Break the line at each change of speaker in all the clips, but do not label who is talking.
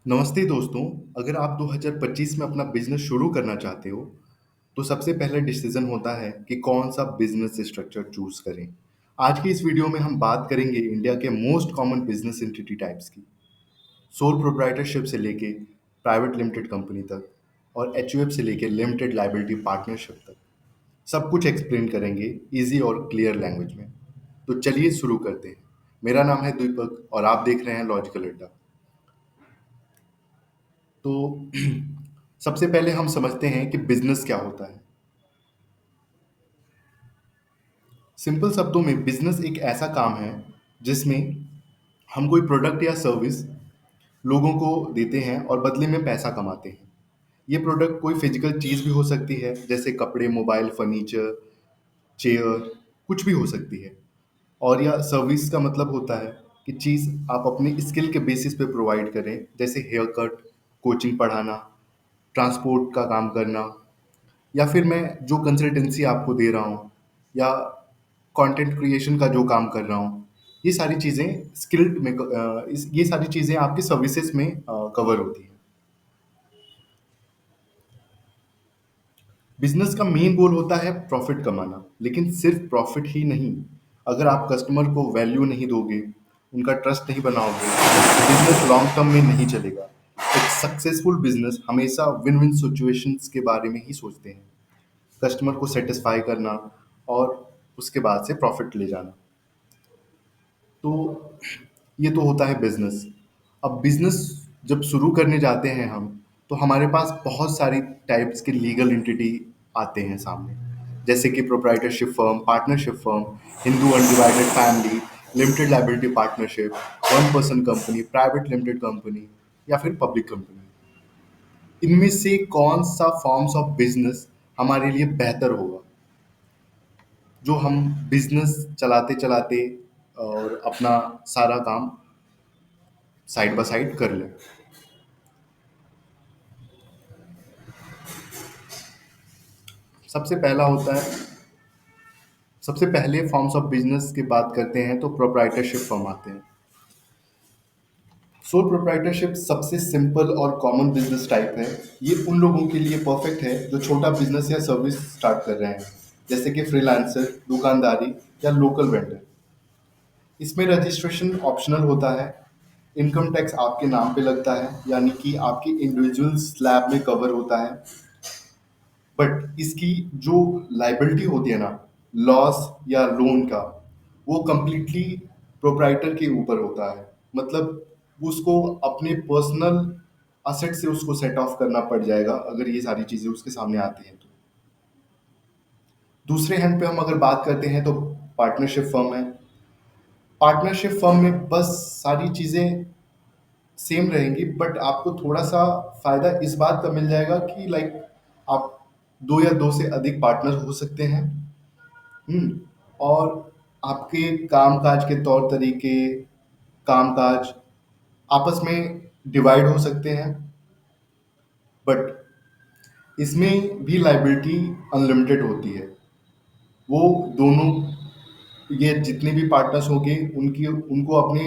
नमस्ते दोस्तों। अगर आप 2025 में अपना बिजनेस शुरू करना चाहते हो तो सबसे पहले डिसीजन होता है कि कौन सा बिजनेस स्ट्रक्चर चूज करें। आज की इस वीडियो में हम बात करेंगे इंडिया के most common business entity types की, सोल प्रोप्राइटरशिप से लेके प्राइवेट लिमिटेड कंपनी तक और एचयूएफ से लेके लिमिटेड लाइबिलिटी पार्टनरशिप तक। सब कुछ एक्सप्लेन करेंगे इजी और क्लियर लैंग्वेज में। तो चलिए शुरू करते हैं। मेरा नाम है दीपक और आप देख रहे हैं लॉजिकल अड्डा। तो सबसे पहले हम समझते हैं कि बिजनेस क्या होता है। सिंपल शब्दों में बिजनेस एक ऐसा काम है जिसमें हम कोई प्रोडक्ट या सर्विस लोगों को देते हैं और बदले में पैसा कमाते हैं। ये प्रोडक्ट कोई फिजिकल चीज़ भी हो सकती है, जैसे कपड़े, मोबाइल, फर्नीचर, चेयर, कुछ भी हो सकती है। और या सर्विस का मतलब होता है कि चीज़ आप अपनी स्किल के बेसिस पे प्रोवाइड करें, जैसे हेयर कट, कोचिंग पढ़ाना, ट्रांसपोर्ट का काम करना, या फिर मैं जो कंसल्टेंसी आपको दे रहा हूँ, या कंटेंट क्रिएशन का जो काम कर रहा हूँ। ये सारी चीज़ें स्किल्ड में ये सारी चीज़ें आपकी सर्विसेज में कवर होती हैं। बिजनेस का मेन गोल होता है प्रॉफिट कमाना, लेकिन सिर्फ प्रॉफिट ही नहीं। अगर आप कस्टमर को वैल्यू नहीं दोगे, उनका ट्रस्ट नहीं बनाओगे, बिजनेस लॉन्ग टर्म में नहीं चलेगा। एक सक्सेसफुल बिजनेस हमेशा विन विन सिचुएशंस के बारे में ही सोचते हैं, कस्टमर को सेटिस्फाई करना और उसके बाद से प्रॉफिट ले जाना। तो ये तो होता है बिजनेस। अब बिजनेस जब शुरू करने जाते हैं हम, तो हमारे पास बहुत सारी टाइप्स के लीगल एंटिटी आते हैं सामने, जैसे कि proprietorship firm, partnership firm, Hindu undivided family, limited liability partnership, one person company, private limited company, या फिर पब्लिक कंपनी। इनमें से कौन सा फॉर्म्स ऑफ बिजनेस हमारे लिए बेहतर होगा, जो हम बिजनेस चलाते चलाते और अपना सारा काम साइड बाय साइड कर लें। सबसे पहला होता है, सबसे पहले फॉर्म्स ऑफ बिजनेस की बात करते हैं तो प्रोप्राइटरशिप फॉर्म आते हैं। सोल प्रोप्राइटरशिप सबसे सिंपल और कॉमन बिजनेस टाइप है। ये उन लोगों के लिए परफेक्ट है जो छोटा बिजनेस या सर्विस स्टार्ट कर रहे हैं, जैसे कि फ्रीलांसर, दुकानदारी या लोकल वेंडर। इसमें रजिस्ट्रेशन ऑप्शनल होता है। इनकम टैक्स आपके नाम पे लगता है, यानी कि आपकी इंडिविजुअल स्लैब में कवर होता है। बट इसकी जो लाइबिलिटी होती है ना, लॉस या लोन का, वो कंप्लीटली प्रोप्राइटर के ऊपर होता है। मतलब उसको अपने पर्सनल असेट से उसको सेट ऑफ करना पड़ जाएगा अगर ये सारी चीज़ें उसके सामने आती हैं तो। दूसरे हैंड पे हम अगर बात करते हैं तो पार्टनरशिप फर्म है। पार्टनरशिप फर्म में बस सारी चीज़ें सेम रहेंगी, बट आपको थोड़ा सा फायदा इस बात का मिल जाएगा कि लाइक आप दो या दो से अधिक पार्टनर हो सकते हैं। और आपके कामकाज के तौर तरीके, कामकाज आपस में डिवाइड हो सकते हैं। बट इसमें भी लाइबिलिटी अनलिमिटेड होती है। वो दोनों, ये जितने भी पार्टनर्स होंगे उनकी उनको अपने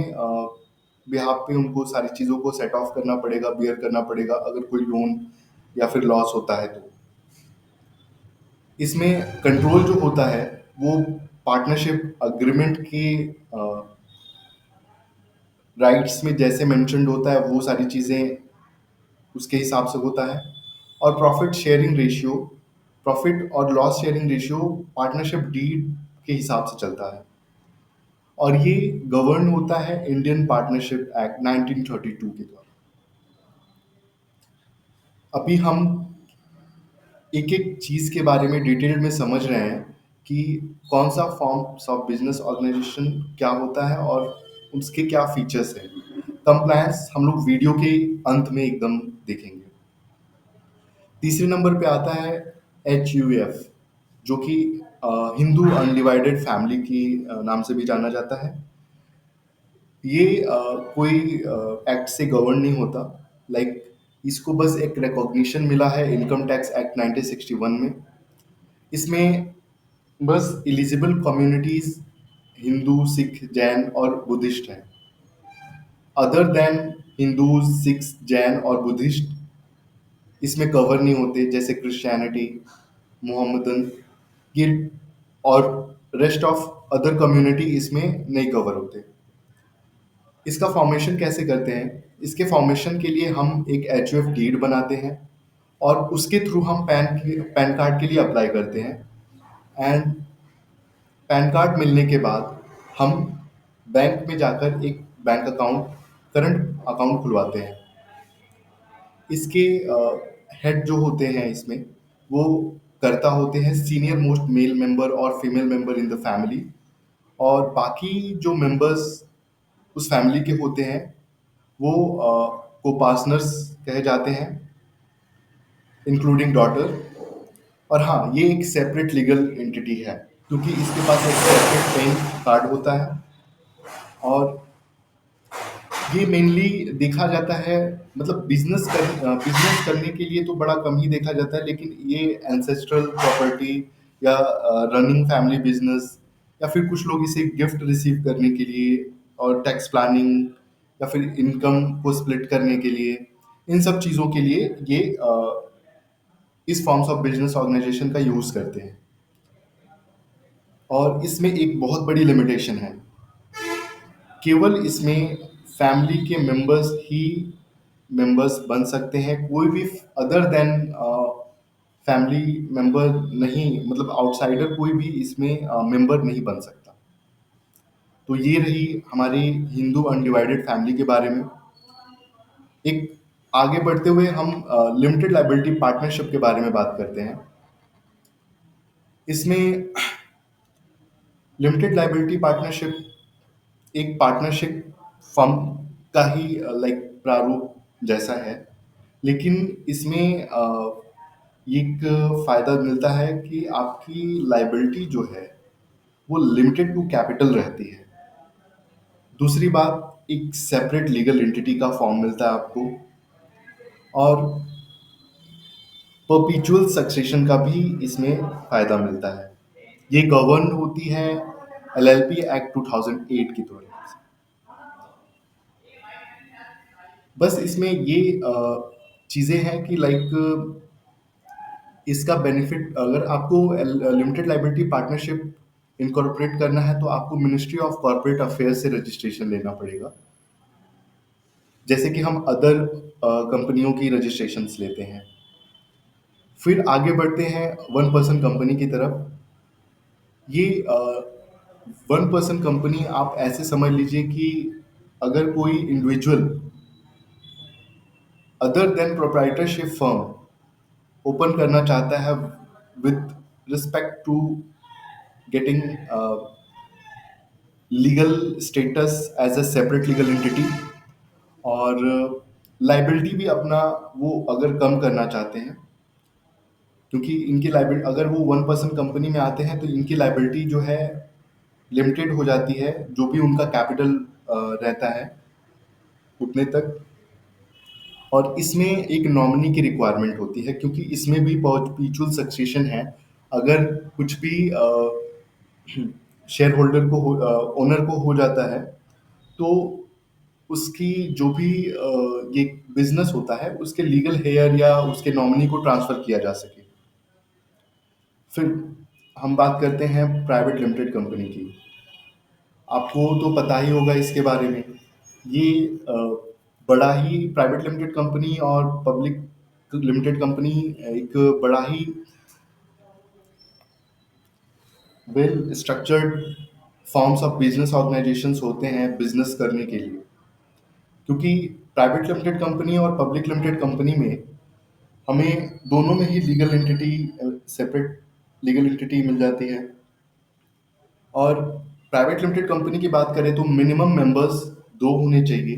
बिहाफ पे उनको सारी चीज़ों को सेट ऑफ करना पड़ेगा, बियर करना पड़ेगा अगर कोई लोन या फिर लॉस होता है तो। इसमें कंट्रोल जो होता है वो पार्टनरशिप अग्रीमेंट के राइट्स में जैसे मेंशन्ड होता है, वो सारी चीज़ें उसके हिसाब से होता है। और प्रॉफिट शेयरिंग रेशियो, प्रॉफिट और loss sharing ratio partnership deed के हिसाब से चलता है। और ये गवर्न होता है इंडियन पार्टनरशिप एक्ट 1932 के द्वारा। अभी हम एक एक चीज़ के बारे में डिटेल में समझ रहे हैं कि कौन सा फॉर्म ऑफ बिजनेस ऑर्गेनाइजेशन क्या होता है और उसके क्या फीचर्स हैं। कंप्लायंस हम लोग वीडियो के अंत में एकदम देखेंगे। तीसरे नंबर पे आता है HUF, जो कि हिंदू अनडिवाइडेड फैमिली की नाम से भी जाना जाता है। ये कोई एक्ट से गवर्न नहीं होता। लाइक इसको बस एक रिकॉग्निशन मिला है इनकम टैक्स एक्ट 1961 में। इसमें बस एलिजिबल कम्युनिटीज हिंदू, सिख, जैन और बुद्धिस्ट हैं। Other than Hindu, Sikhs, Jain और बुद्धिस्ट इसमें कवर नहीं होते, जैसे क्रिश्चियनिटी, मोहम्मदन, ये और रेस्ट ऑफ अदर कम्युनिटी इसमें नहीं कवर होते। इसका फॉर्मेशन कैसे करते हैं? इसके फॉर्मेशन के लिए हम एक एच डीड बनाते हैं और उसके थ्रू हम पैन कार्ड के लिए अप्लाई करते हैं। एंड पैन कार्ड मिलने के बाद हम बैंक में जाकर एक बैंक अकाउंट, करंट अकाउंट खुलवाते हैं। इसके हेड जो होते हैं इसमें, वो करता होते हैं सीनियर मोस्ट मेल मेंबर और female member in the family, और बाकी जो मेंबर्स उस फैमिली के होते हैं वो को पार्टनर्स कहे जाते हैं, इंक्लूडिंग डॉटर। और हाँ, ये एक सेपरेट लीगल एंटिटी है क्योंकि इसके पास एक सेपरेट पैन कार्ड होता है। और ये मेनली देखा जाता है, मतलब बिजनेस करने के लिए तो बड़ा कम ही देखा जाता है, लेकिन ये एंसेस्ट्रल प्रॉपर्टी या रनिंग फैमिली बिजनेस, या फिर कुछ लोग इसे गिफ्ट रिसीव करने के लिए और टैक्स प्लानिंग या फिर इनकम को स्प्लिट करने के लिए, इन सब चीज़ों के लिए ये इस फॉर्म्स ऑफ बिजनेस ऑर्गेनाइजेशन का यूज़ करते हैं। और इसमें एक बहुत बड़ी लिमिटेशन है, केवल इसमें फैमिली के मेंबर्स ही मेंबर्स बन सकते हैं, कोई भी अदर देन फैमिली मेंबर नहीं, मतलब आउटसाइडर कोई भी इसमें मेंबर नहीं बन सकता। तो ये रही हमारी हिंदू अनडिवाइडेड फैमिली के बारे में। एक आगे बढ़ते हुए हम लिमिटेड लाइबिलिटी पार्टनरशिप के बारे में बात करते हैं। इसमें लिमिटेड लाइबिलिटी पार्टनरशिप एक पार्टनरशिप फर्म का ही लाइक प्रारूप जैसा है, लेकिन इसमें एक फ़ायदा मिलता है कि आपकी लाइबिलिटी जो है वो लिमिटेड टू कैपिटल रहती है। दूसरी बात, एक सेपरेट लीगल एंटिटी का फॉर्म मिलता है आपको, और परपीचुअल सक्सेशन का भी इसमें फ़ायदा मिलता है। ये गवर्न होती है एलएलपी एक्ट 2008 की तरह से। बस इसमें ये चीज़ें हैं कि लाइक इसका बेनिफिट, अगर आपको लिमिटेड लाइबिलिटी पार्टनरशिप इनकॉर्पोरेट करना है तो आपको मिनिस्ट्री ऑफ कॉर्पोरेट अफेयर्स से रजिस्ट्रेशन लेना पड़ेगा, जैसे कि हम अदर कंपनियों की रजिस्ट्रेशंस लेते हैं। फिर आगे बढ़ते हैं वन पर्सन कंपनी की तरफ। ये वन पर्सन कंपनी आप ऐसे समझ लीजिए कि अगर कोई individual other than proprietorship firm open करना चाहता है with respect to getting legal status as a separate legal entity, और लाइबिलिटी भी अपना वो अगर कम करना चाहते हैं, क्योंकि इनकी लाइबिलिटी, अगर वो वन पर्सन कंपनी में आते हैं तो इनकी लाइबिलिटी जो है लिमिटेड हो जाती है, जो भी उनका कैपिटल रहता है उतने तक। और इसमें एक नॉमिनी की रिक्वायरमेंट होती है, क्योंकि इसमें भी परपीचुअल सक्सेशन है। अगर कुछ भी शेयर होल्डर को ओनर को हो जाता है, तो उसकी जो भी ये बिजनेस होता है उसके लीगल हेयर या उसके नॉमिनी को ट्रांसफर किया जा सके। फिर हम बात करते हैं प्राइवेट लिमिटेड कंपनी की। आपको तो पता ही होगा इसके बारे में। ये अ, बड़ा ही प्राइवेट लिमिटेड कंपनी और पब्लिक लिमिटेड कंपनी एक बड़ा ही well structured forms of business organisations होते हैं बिजनेस करने के लिए, क्योंकि प्राइवेट लिमिटेड कंपनी और पब्लिक लिमिटेड कंपनी में हमें दोनों में ही legal entity, separate legal entity मिल जाती है। और प्राइवेट लिमिटेड कंपनी की बात करें तो मिनिमम मेंबर्स दो होने चाहिए,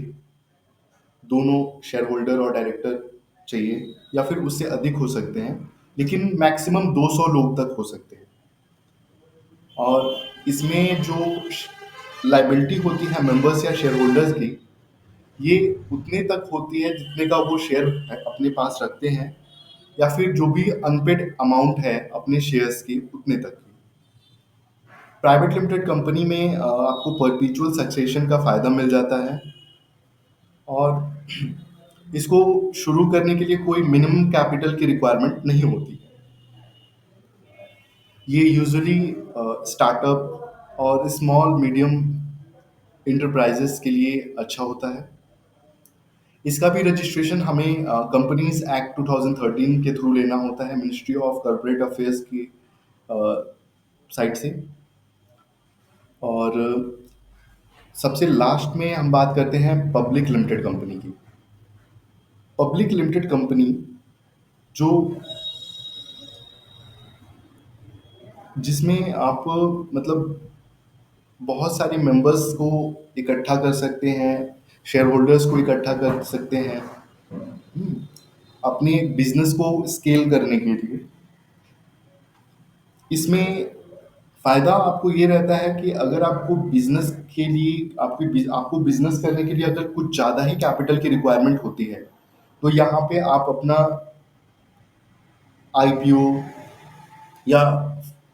दोनों शेयर होल्डर और डायरेक्टर चाहिए, या फिर उससे अधिक हो सकते हैं, लेकिन मैक्सिमम 200 लोग तक हो सकते हैं। और इसमें जो लाइबिलिटी होती है मेंबर्स या शेयर होल्डर्स की, ये उतने तक होती है जितने का वो शेयर अपने पास रखते हैं, या फिर जो भी अनपेड अमाउंट है अपने शेयर्स की उतने तक की। प्राइवेट लिमिटेड कंपनी में आपको परपीचुअल सक्सेशन का फ़ायदा मिल जाता है, और इसको शुरू करने के लिए कोई मिनिमम कैपिटल की रिक्वायरमेंट नहीं होती। ये यूजुअली स्टार्टअप और स्मॉल मीडियम इंटरप्राइजेस के लिए अच्छा होता है। इसका भी रजिस्ट्रेशन हमें कंपनीज एक्ट 2013 के थ्रू लेना होता है, मिनिस्ट्री ऑफ कॉर्पोरेट अफेयर्स की साइट से। और सबसे लास्ट में हम बात करते हैं पब्लिक लिमिटेड कंपनी की। पब्लिक लिमिटेड कंपनी जो जिसमें आप मतलब बहुत सारे मेंबर्स को इकट्ठा कर सकते हैं, शेयर होल्डर्स को इकट्ठा कर सकते हैं अपने बिजनेस को स्केल करने के लिए। इसमें फ़ायदा आपको ये रहता है कि अगर आपको बिजनेस के लिए आपको बिजनेस करने के लिए अगर कुछ ज़्यादा ही कैपिटल की रिक्वायरमेंट होती है, तो यहाँ पे आप अपना आईपीओ या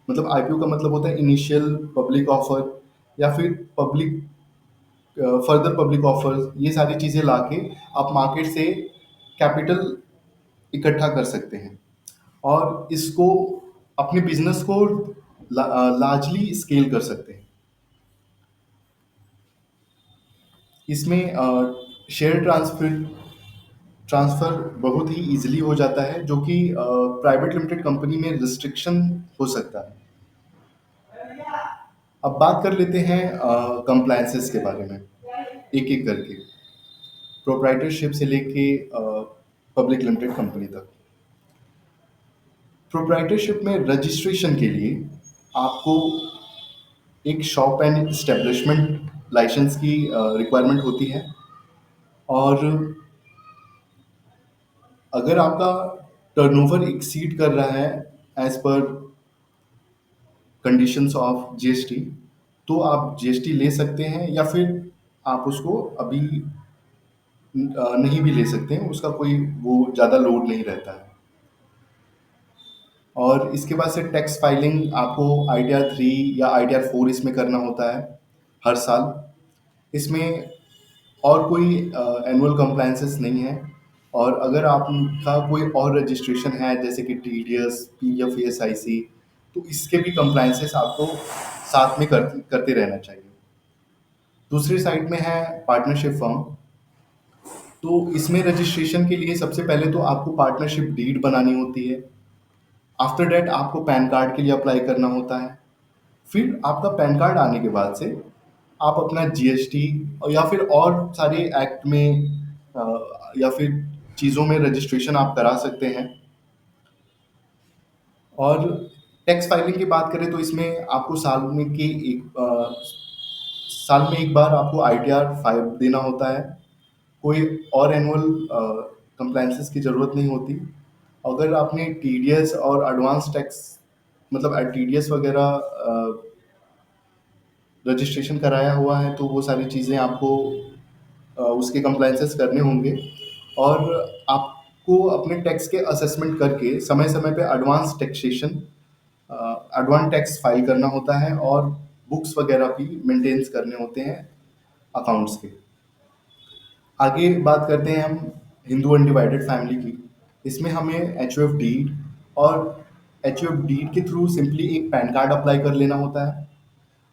आईपीओ का मतलब होता है इनिशियल पब्लिक ऑफर, या फिर पब्लिक फर्दर पब्लिक ऑफर्स, ये सारी चीज़ें लाके आप मार्केट से कैपिटल इकट्ठा कर सकते हैं और इसको अपने बिजनेस को लार्जली स्केल कर सकते हैं। इसमें शेयर ट्रांसफ़र बहुत ही ईज़िली हो जाता है, जो कि प्राइवेट लिमिटेड कंपनी में रिस्ट्रिक्शन हो सकता है। अब बात कर लेते हैं कंप्लायंसेस के बारे में, एक-एक करके, प्रोप्राइटरशिप से लेके पब्लिक लिमिटेड कंपनी तक। प्रोप्राइटरशिप में रजिस्ट्रेशन के लिए आपको एक शॉप एंड एस्टेब्लिशमेंट लाइसेंस की रिक्वायरमेंट होती है। और अगर आपका टर्नओवर एक्सीड कर रहा है as per conditions of GST, तो आप जीएसटी ले सकते हैं, या फिर आप उसको अभी नहीं भी ले सकते हैं, उसका कोई वो ज़्यादा लोड नहीं रहता है। और इसके बाद से टैक्स फाइलिंग आपको आईटीआर 3 या आईटीआर 4 इसमें करना होता है हर साल। इसमें और कोई एनुअल कंप्लायंसेस नहीं है। और अगर आपका कोई और रजिस्ट्रेशन है जैसे कि टीडीएस, पीएफ, एसआईसी, तो इसके भी कंप्लायंसेस आपको साथ में करते रहना चाहिए। दूसरी साइड में है पार्टनरशिप फर्म। तो इसमें रजिस्ट्रेशन के लिए सबसे पहले तो आपको पार्टनरशिप डीड बनानी होती है। आफ्टर डेट आपको पैन कार्ड के लिए अप्लाई करना होता है। फिर आपका पैन कार्ड आने के बाद से आप अपना जीएसटी या फिर और सारे एक्ट में या फिर चीज़ों में रजिस्ट्रेशन आप करा सकते हैं। और टैक्स फाइलिंग की बात करें तो इसमें आपको साल में एक बार आपको आईटीआर 5 देना होता है। कोई और एनुअल कंप्लायंसेस की ज़रूरत नहीं होती। अगर आपने टीडीएस और एडवांस टैक्स टीडीएस वगैरह रजिस्ट्रेशन कराया हुआ है, तो वो सारी चीज़ें आपको उसके कंप्लायंसेस करने होंगे। और आपको अपने टैक्स के असेसमेंट करके समय समय पे एडवांस टैक्स फाइल करना होता है, और बुक्स वगैरह भी मेंटेन्स करने होते हैं अकाउंट्स के। आगे बात करते हैं हम हिंदू अनडिवाइडेड फैमिली की। इसमें हमें एचयूएफ डीड और एचयूएफ डीड के थ्रू सिंपली एक पैन कार्ड अप्लाई कर लेना होता है।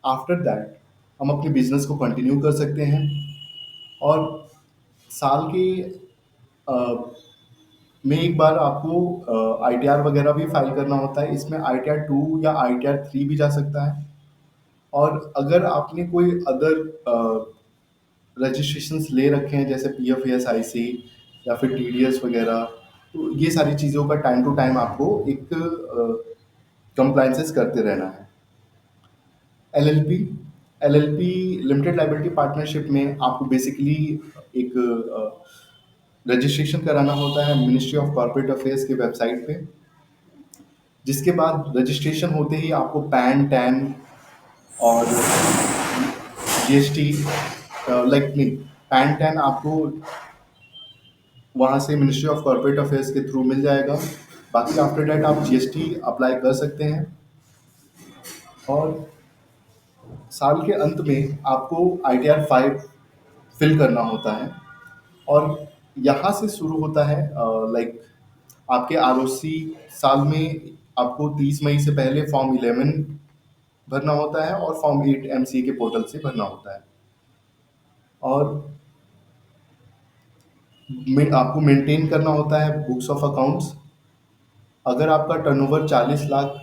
आफ्टर दैट हम अपने बिजनेस को कंटिन्यू कर सकते हैं। और साल के में एक बार आपको आईटीआर वगैरह भी फाइल करना होता है। इसमें आईटीआर 2 या आईटीआर 3 भी जा सकता है। और अगर आपने कोई अदर रजिस्ट्रेशंस ले रखे हैं जैसे पीएफ, एसआईसी या फिर टीडीएस वगैरह, तो ये सारी चीज़ों का टाइम टू टाइम आपको एक कंप्लायंसेस करते रहना है। LLP LLP limited liability partnership में आपको बेसिकली एक रजिस्ट्रेशन कराना होता है मिनिस्ट्री ऑफ कॉर्पोरेट अफेयर्स की वेबसाइट पे। जिसके बाद रजिस्ट्रेशन होते ही आपको पैन, टैन और जीएसटी लाइक नहीं, पैन टैन आपको वहाँ से मिनिस्ट्री ऑफ कॉर्पोरेट अफेयर्स के थ्रू मिल जाएगा। बाकी आफ्टर डेट आप जीएसटी अप्लाई कर सकते हैं। और साल के अंत में आपको आईटीआर 5 फिल करना होता है। और यहाँ से शुरू होता है लाइक आपके आरओसी साल में आपको 30 मई से पहले फॉर्म 11 भरना होता है और फॉर्म 8 एमसीए के पोर्टल से भरना होता है। और आपको मेंटेन करना होता है बुक्स ऑफ अकाउंट्स। अगर आपका टर्नओवर 40 लाख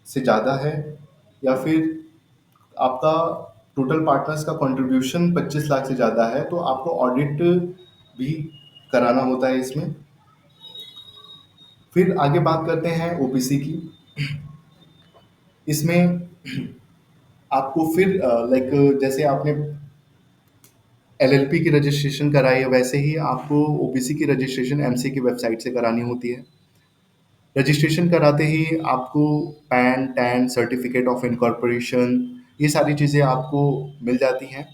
से ज़्यादा है या फिर आपका टोटल पार्टनर्स का कंट्रीब्यूशन 25 लाख से ज़्यादा है तो आपको ऑडिट भी कराना होता है इसमें। फिर आगे बात करते हैं ओपीसी की। इसमें आपको फिर लाइक जैसे आपने एलएलपी की रजिस्ट्रेशन कराई है वैसे ही आपको ओपीसी की रजिस्ट्रेशन एमसी की वेबसाइट से करानी होती है। रजिस्ट्रेशन कराते ही आपको pan tan certificate of incorporation ये सारी चीज़ें आपको मिल जाती हैं।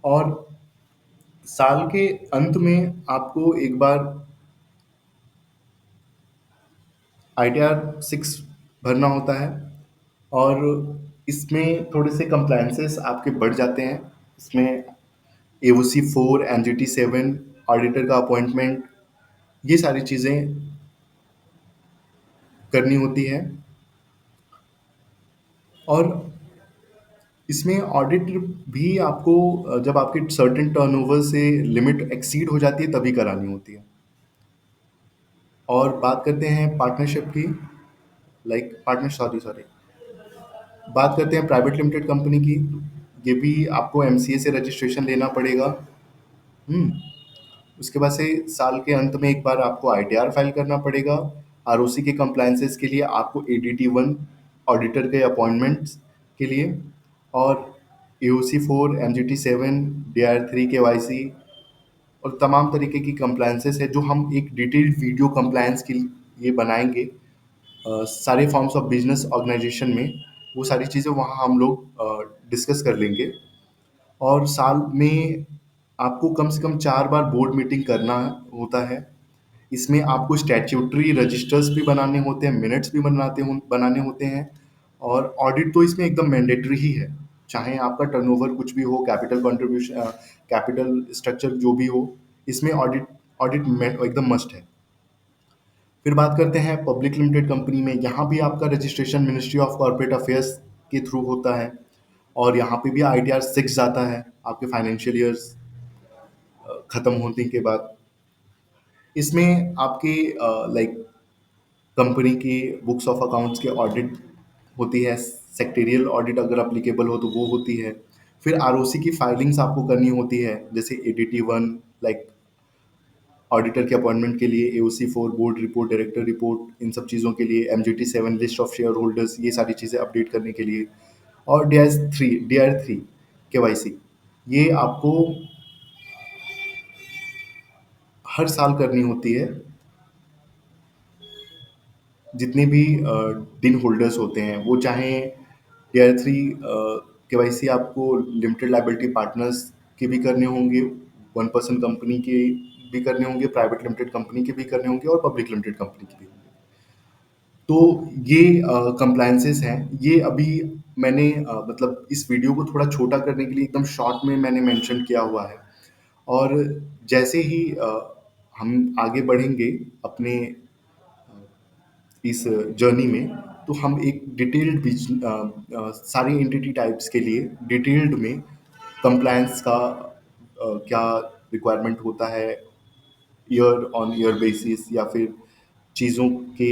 और साल के अंत में आपको एक बार ITR 6 भरना होता है। और इसमें थोड़े से कंप्लायंसेस आपके बढ़ जाते हैं। इसमें AOC 4 NGT 7 ऑडिटर का अपॉइंटमेंट ये सारी चीज़ें करनी होती है। और इसमें ऑडिट भी आपको जब आपके सर्टेन टर्नओवर से लिमिट एक्सीड हो जाती है तभी करानी होती है। और बात करते हैं पार्टनरशिप की। लाइक पार्टनर सॉरी सॉरी बात करते हैं प्राइवेट लिमिटेड कंपनी की। ये भी आपको एमसीए से रजिस्ट्रेशन लेना पड़ेगा। हम्म उसके बाद से साल के अंत में एक बार आपको आईटीआर फाइल करना पड़ेगा। आरओसी के कंप्लायंसेस के लिए आपको ADT 1 ऑडिटर के अपॉइंटमेंट्स के लिए और AOC 4 MGT 7 DR 3 KYC और तमाम तरीके की कंप्लायंसेस है जो हम एक डिटेल्ड वीडियो कंप्लायंस के लिए बनाएंगे सारे फॉर्म्स ऑफ बिजनेस ऑर्गेनाइजेशन में। वो सारी चीज़ें वहाँ हम लोग डिस्कस कर लेंगे। और साल में आपको कम से कम 4 बार बोर्ड मीटिंग करना होता है। इसमें आपको स्टैट्यूटरी रजिस्टर्स भी बनाने होते हैं, मिनट्स भी बनाने होते हैं। और ऑडिट तो इसमें एकदम मैंडेटरी ही है। चाहे आपका टर्नओवर कुछ भी हो, कैपिटल कंट्रीब्यूशन कैपिटल स्ट्रक्चर जो भी हो, इसमें ऑडिट ऑडिट एकदम मस्ट है। फिर बात करते हैं पब्लिक लिमिटेड कंपनी में। यहाँ भी आपका registration ministry of corporate affairs के थ्रू होता है। और यहाँ पे भी ITR 6 आता है आपके फाइनेंशियल ईयर्स ख़त्म होने के बाद। इसमें आपके लाइक कंपनी की बुक्स ऑफ अकाउंट्स के ऑडिट होती है। सेक्टेरियल ऑडिट अगर अप्लीकेबल हो तो वो होती है। फिर आरओसी की फाइलिंग्स आपको करनी होती है जैसे ADT 1 लाइक ऑडिटर के अपॉइंटमेंट के लिए, AOC 4 board report, director report, इन सब चीज़ों के लिए, MGT 7 list of shareholders ये सारी चीज़ें अपडेट करने के लिए। और DR 3 KYC ये आपको हर साल करनी होती है। जितने भी डिन होल्डर्स होते हैं वो चाहे DR 3 KYC आपको लिमिटेड लाइबिलिटी पार्टनर्स के भी करने होंगे, 1 पर्सन कंपनी के भी करने होंगे, प्राइवेट लिमिटेड कंपनी के भी करने होंगे और पब्लिक लिमिटेड कंपनी के भी होंगे। तो ये कंप्लायंसेस हैं। ये अभी मैंने मतलब इस वीडियो को थोड़ा छोटा करने के लिए एकदम शॉर्ट में मैंने मेंशन किया हुआ है। और जैसे ही हम आगे बढ़ेंगे अपने इस जर्नी में तो हम एक डिटेल्ड सारी एंटिटी टाइप्स के लिए डिटेल्ड में कंप्लायंस का क्या रिक्वायरमेंट होता है ईयर ऑन ईयर बेसिस या फिर चीज़ों के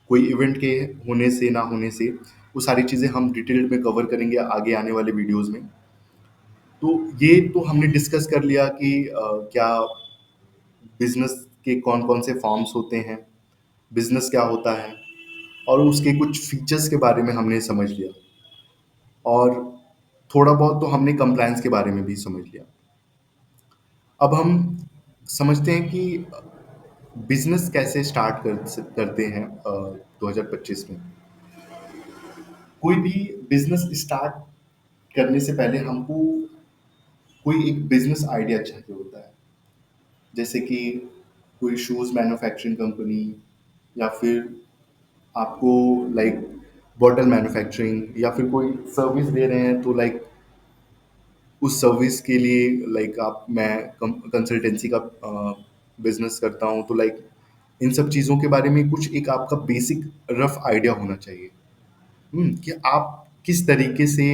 कोई इवेंट के होने से ना होने से वो सारी चीज़ें हम डिटेल्ड में कवर करेंगे आगे आने वाले वीडियोस में। तो ये तो हमने डिस्कस कर लिया कि क्या बिजनेस के कौन कौन से फॉर्म्स होते हैं, बिजनेस क्या होता है और उसके कुछ फीचर्स के बारे में हमने समझ लिया। और थोड़ा बहुत तो हमने कंप्लायंस के बारे में भी समझ लिया। अब हम समझते हैं कि बिजनेस कैसे स्टार्ट करते हैं 2025 में। कोई भी बिजनेस स्टार्ट करने से पहले हमको कोई एक बिजनेस आइडिया चाहिए होता है। जैसे कि कोई शूज़ मैन्युफैक्चरिंग कंपनी या फिर आपको लाइक बॉटल मैन्युफैक्चरिंग या फिर कोई सर्विस दे रहे हैं तो लाइक उस सर्विस के लिए लाइक आप मैं कंसल्टेंसी का बिजनेस करता हूँ, तो लाइक इन सब चीज़ों के बारे में कुछ एक आपका बेसिक रफ आइडिया होना चाहिए। कि आप किस तरीके से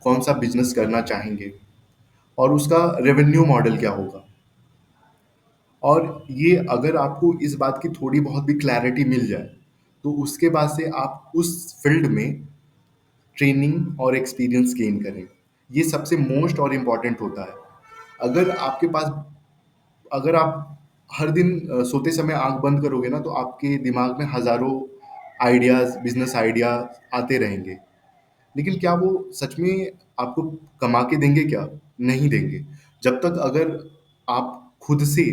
कौन सा बिजनेस करना चाहेंगे और उसका रेवेन्यू मॉडल क्या होगा। और ये अगर आपको इस बात की थोड़ी बहुत भी क्लैरिटी मिल जाए, तो उसके बाद से आप उस फील्ड में ट्रेनिंग और एक्सपीरियंस गेन करें। ये सबसे मोस्ट और इम्पॉर्टेंट होता है। अगर आपके पास अगर आप हर दिन सोते समय आँख बंद करोगे ना, तो आपके दिमाग में हज़ारों आइडियाज़, बिज़नेस आइडिया आते रहेंगे। लेकिन क्या वो सच में आपको कमा के देंगे क्या? नहीं देंगे। जब तक अगर आप खुद से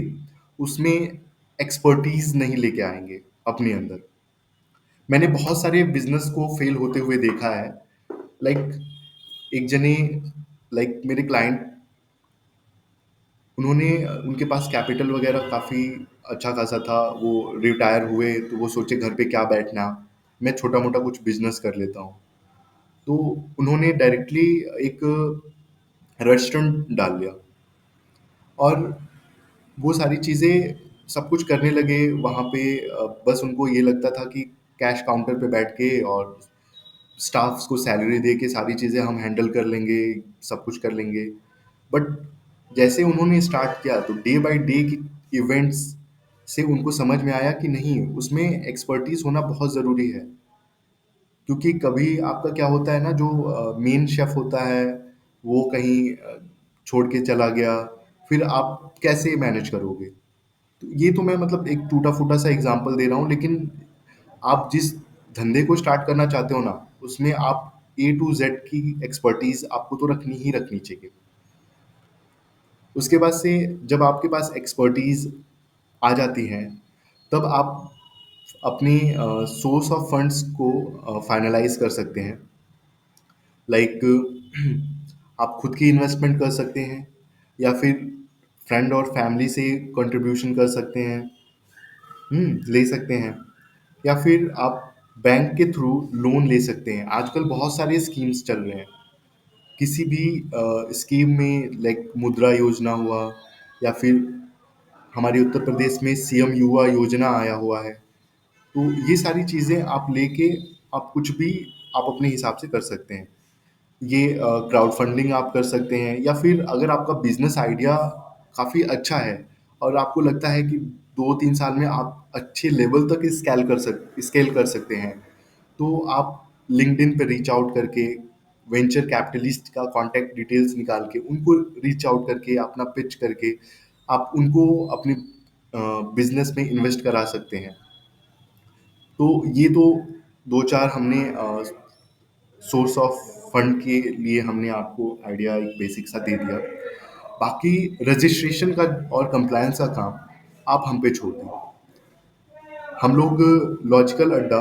उसमें एक्सपर्टीज़ नहीं लेके आएँगे अपने अंदर। मैंने बहुत सारे बिज़नेस को फ़ेल होते हुए देखा है। लाइक एक जने लाइक मेरे क्लाइंट, उन्होंने उनके पास कैपिटल वगैरह काफ़ी अच्छा खासा था। वो रिटायर हुए तो वो सोचे घर पे क्या बैठना, मैं छोटा-मोटा कुछ बिज़नेस कर लेता हूँ। तो उन्होंने डायरेक्टली एक रेस्टोरेंट डाल लिया और वो सारी चीज़ें सब कुछ करने लगे वहाँ पे। बस उनको ये लगता था कि कैश काउंटर पे बैठ के और स्टाफ्स को सैलरी दे के सारी चीज़ें हम हैंडल कर लेंगे, सब कुछ कर लेंगे। बट जैसे उन्होंने स्टार्ट किया तो डे बाय डे की इवेंट्स से उनको समझ में आया कि नहीं, उसमें एक्सपर्टीज़ होना बहुत ज़रूरी है। क्योंकि कभी आपका क्या होता है ना, जो मेन शेफ़ होता है, वो कहीं छोड़ के चला गया, फिर आप कैसे मैनेज करोगे? तो ये तो मैं मतलब एक टूटा-फूटा सा एग्ज़ाम्पल दे रहा हूँ, लेकिन आप जिस धंधे को स्टार्ट करना चाहते हो ना, उसमें आप ए टू ज़ेड की एक्सपर्टीज़ आपको तो रखनी ही रखनी चाहिए। उसके बाद से जब आपके पास एक्सपर्टीज़ आ जाती है, तब आप अपनी सोर्स ऑफ फंड्स को फाइनलाइज़ कर सकते हैं। लाइक आप खुद की इन्वेस्टमेंट कर सकते हैं, या फिर फ्रेंड और फैमिली से कंट्रीब्यूशन कर सकते हैं। ले सकते हैं, या फिर आप बैंक के थ्रू लोन ले सकते हैं। आजकल बहुत सारे स्कीम्स चल रहे हैं। किसी भी स्कीम में लाइक मुद्रा योजना हुआ, या फिर हमारे उत्तर प्रदेश में सीएम युवा योजना आया हुआ है। तो ये सारी चीज़ें आप लेके आप कुछ भी आप अपने हिसाब से कर सकते हैं। ये क्राउड फंडिंग आप कर सकते हैं, या फिर अगर आपका बिजनेस आइडिया काफ़ी अच्छा है और आपको लगता है कि 2-3 साल में आप अच्छे लेवल तक स्केल कर सकते हैं, तो आप लिंक्डइन पे रीच आउट करके वेंचर कैपिटलिस्ट का कॉन्टैक्ट डिटेल्स निकाल के उनको रीच आउट करके अपना पिच करके आप उनको अपने बिजनेस में इन्वेस्ट करा सकते हैं। तो ये तो 2-4 हमने सोर्स ऑफ फंड के लिए हमने आपको आइडिया एक बेसिक सा दे दिया। बाकी रजिस्ट्रेशन का और कंप्लायंस का काम आप हम पे छोड़ दें। हम लोग लॉजिकल अड्डा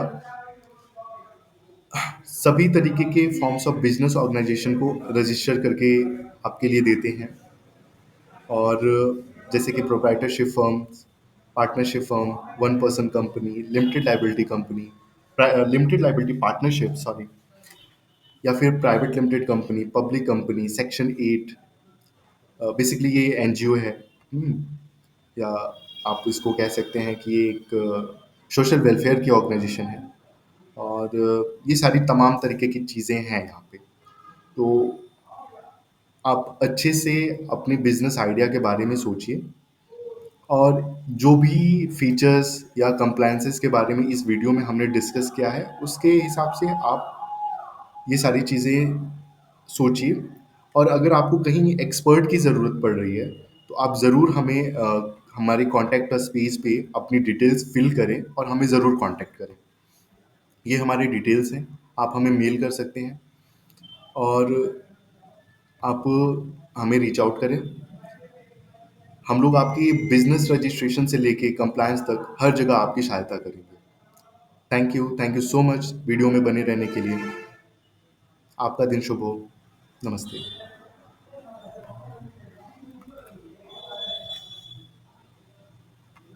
सभी तरीके के फॉर्म्स ऑफ बिजनेस ऑर्गेनाइजेशन को रजिस्टर करके आपके लिए देते हैं। और जैसे कि proprietorship firms, partnership firm, one person company, limited liability company, limited liability partnership, sorry, या फिर private limited company, public company, section 8। Basically ये एनजीओ है। या आप इसको कह सकते हैं कि ये एक सोशल वेलफेयर की ऑर्गेनाइजेशन है। और ये सारी तमाम तरीके की चीज़ें हैं यहाँ पे। तो आप अच्छे से अपने बिजनेस आइडिया के बारे में सोचिए, और जो भी फीचर्स या कंप्लायंसेस के बारे में इस वीडियो में हमने डिस्कस किया है, उसके हिसाब से आप ये सारी चीज़ें सोचिए। और अगर आपको कहीं एक्सपर्ट की ज़रूरत पड़ रही है, तो आप ज़रूर हमें हमारे कॉन्टैक्ट अस पेज पे अपनी डिटेल्स फिल करें और हमें ज़रूर कॉन्टैक्ट करें। ये हमारी डिटेल्स हैं, आप हमें मेल कर सकते हैं, और आप हमें रीच आउट करें। हम लोग आपकी बिज़नेस रजिस्ट्रेशन से लेके कंप्लायंस तक हर जगह आपकी सहायता करेंगे। Thank you so much video में बने रहने के लिए। आपका दिन शुभ हो। नमस्ते।